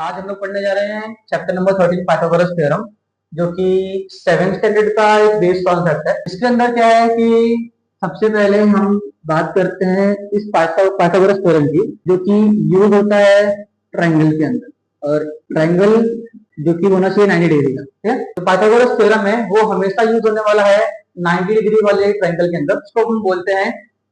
आज हम लोग पढ़ने जा रहे हैं चैप्टर नंबर 13 पाइथागोरस थ्योरम, जो कि 7th स्टैंडर्ड का एक बेस कॉन्सेप्ट है। इसके अंदर क्या है कि सबसे पहले हम बात करते हैं इस पाइथागोरस थ्योरम की, जो कि यूज होता है ट्रायंगल के अंदर, और ट्रायंगल जो कि होना चाहिए 90 डिग्री का। ठीक है, तो पाइथागोरस थ्योरम है वो हमेशा यूज होने वाला है 90 डिग्री वाले ट्रायंगल के अंदर, उसको हम बोलते हैं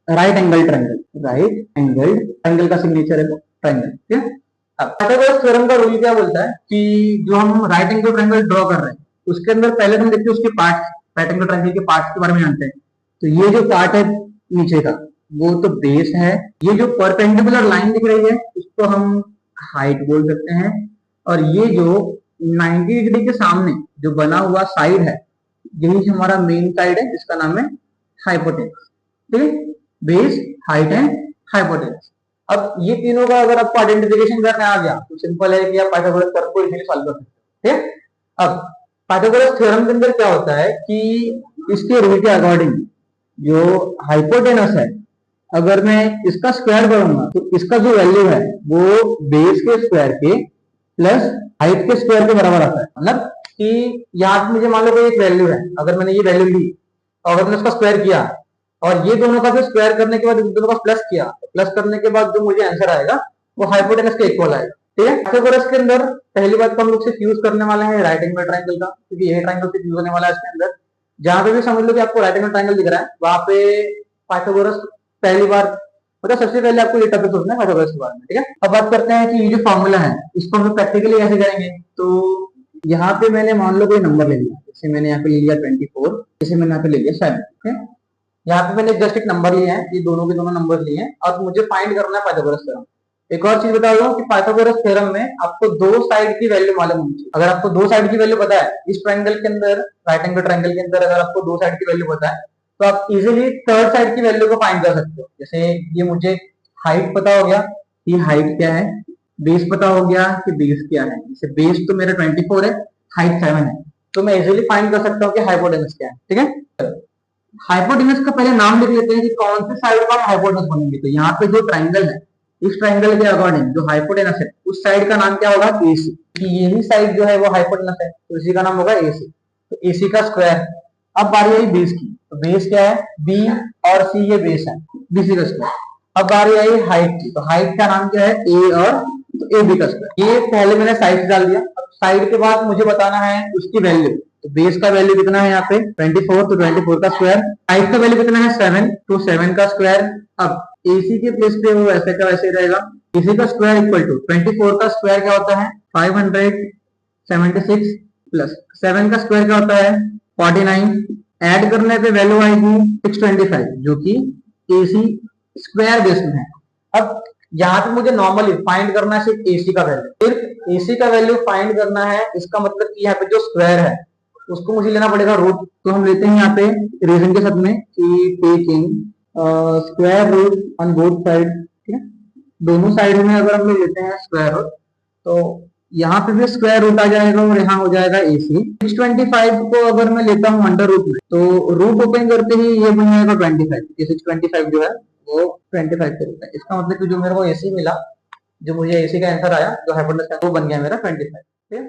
right angle triangle. Right angle triangle का सिग्नेचर है वो ट्रायंगल। ठीक है, अब पाइथागोरस थ्योरम का रूल क्या बोलता है कि जो हम राइट एंगल ट्रायंगल ड्रॉ कर रहे हैं उसके अंदर पहले हम देखते हैं उसके पार्ट्स, राइट एंगल ट्रायंगल के पार्ट्स के बारे में जानते हैं। तो ये जो पार्ट है नीचे का वो तो बेस है, ये जो परपेंडिकुलर लाइन दिख रही है उसको हम हाइट बोल सकते हैं, और ये जो 90 डिग्री के सामने जो बना हुआ साइड है यही हमारा मेन साइड है, जिसका नाम है हाइपोटेनस। ठीक है, बेस, हाइट एंड हाइपोटेनस। अब ये तीनों का अगर आपको आइडेंटिफिकेशन करना आ गया तो सिंपल है कि आप पाइथागोरस थ्योरम को इजीली सॉल्व कर सकते हैं। ठीक है, अब पाइथागोरस थ्योरम के अंदर क्या होता है कि इसके रूल के अकॉर्डिंग जो हाइपोटेनस है, अगर मैं इसका स्क्वायर करूंगा तो इसका जो वैल्यू है वो बेस के स्क्वायर के प्लस हाइट के स्क्वायर के बराबर आता है। मतलब कि यहाँ पे मुझे मान लो कोई एक वैल्यू है, अगर मैंने ये वैल्यू ली और अगर मैंने उसका स्क्वायर किया और ये दोनों का जो स्क्वायर करने के बाद दोनों का प्लस किया, प्लस करने के बाद जो मुझे आंसर आएगा वो हाइपोटेनस के इक्वल आएगा। ठीक है, पाइथागोरस के अंदर पहली बात तो हम लोग सिर्फ यूज करने वाले हैं राइट एंगल ट्रायंगल का, क्योंकि ये ट्रायंगल सिर्फ यूज होने वाला है इसके अंदर। जहां पे भी समझ लो कि आपको राइट एंगल ट्रायंगल दिख रहा है वहां पे पाइथागोरस पहली बार, मतलब सबसे पहले आपको ये टॉपिक सोचना है पाइथागोरस के बारे में। ठीक है, अब बात करते हैं कि ये जो फॉर्मूला है इसको हम प्रैक्टिकली कैसे करेंगे। तो यहाँ पे मैंने मान लो कोई नंबर ले लिया, जैसे मैंने यहाँ पे ले लिया 24, जैसे मैंने यहाँ पे ले लिया 7। ठीक है, यहाँ पे मैंने जस्ट एक नंबर लिए हैं, ये दोनों के दोनों नंबर लिए हैं, और मुझे फाइंड करना है पाइथागोरस थ्योरम। एक और चीज बता दूं कि पाइथागोरस थ्योरम में आपको दो साइड की वैल्यू मालूम होनी चाहिए। अगर आपको दो साइड की वैल्यू पता है इस ट्रायंगल के अंदर, राइट एंगल ट्रायंगल के अंदर अगर आपको दो साइड की वैल्यू पता है तो आप इजीली थर्ड साइड की वैल्यू को फाइंड कर सकते हो। जैसे ये मुझे हाइट पता हो गया कि हाइट क्या है, बेस पता हो गया कि बेस क्या है। जैसे बेस तो मेरा 24 है, हाइट 7 है, तो मैं इजीली फाइंड कर सकता हूँ कि हाइपोटेनस क्या है। ठीक है, हाइपोटेनस का पहले नाम लिख लेते हैं कि कौन से साइड का हम हाइपोटेनस बनेंगे। तो यहाँ पे जो ट्रायंगल है इस ट्रायंगल के अकॉर्डिंग जो हाइपोटेनस है उस साइड का नाम क्या होगा, एसी। यही साइड जो है वो हाइपोटेनस है तो इसी का नाम होगा एसी। तो एसी का स्क्वायर। अब बारी आई बेस की, तो बेस क्या है, बी और सी, ये बेस है, बीसी का स्क्वायर। अब बारी आई हाइट की, तो हाइट का नाम क्या है, ए, और तो ए बी का स्क्वायर। ये पहले मैंने साइड डाल दिया। अब साइड के बाद मुझे बताना है उसकी वैल्यू। तो बेस का वैल्यू कितना है यहाँ पे 24, तो 24 का स्क्वायर। हाइट का वैल्यू कितना है 7, तो 7 का स्क्वायर। अब एसी के प्लेस पे वो ऐसे का वैसे रहेगा, एसी का स्क्वायर इक्वल टू 24 का स्क्वायर क्या होता है 576 प्लस 7 का स्क्वायर क्या होता है 49। ऐड करने पे वैल्यू आएगी 625, जो कि एसी स्क्वायर बेस में है। अब यहाँ पे मुझे नॉर्मली फाइंड करना है सिर्फ एसी का वैल्यू, सिर्फ एसी का वैल्यू फाइंड करना है। इसका मतलब कि यहाँ पे जो स्क्वायर है उसको मुझे लेना पड़ेगा रूट। तो हम लेते हैं यहाँ पे रीजन के साथ में कि taking square root on both side. ठीक है, दोनों साइड में अगर हम लोग लेते हैं स्क्वायर रूट तो यहाँ पे भी स्क्वायर रूट आ जाएगा और यहाँ हो जाएगा एसी। 625 को अगर मैं लेता हूँ अंडर रूट में तो रूट ओपन करते ही ये बन जाएगा 25। ये 625 जो है वो 25 के रूप में, इसका मतलब कि जो मेरे को एसी मिला, जो मुझे एसी का आंसर आया, जो हाइपोटेनस वो बन गया मेरा 25। ठीक है,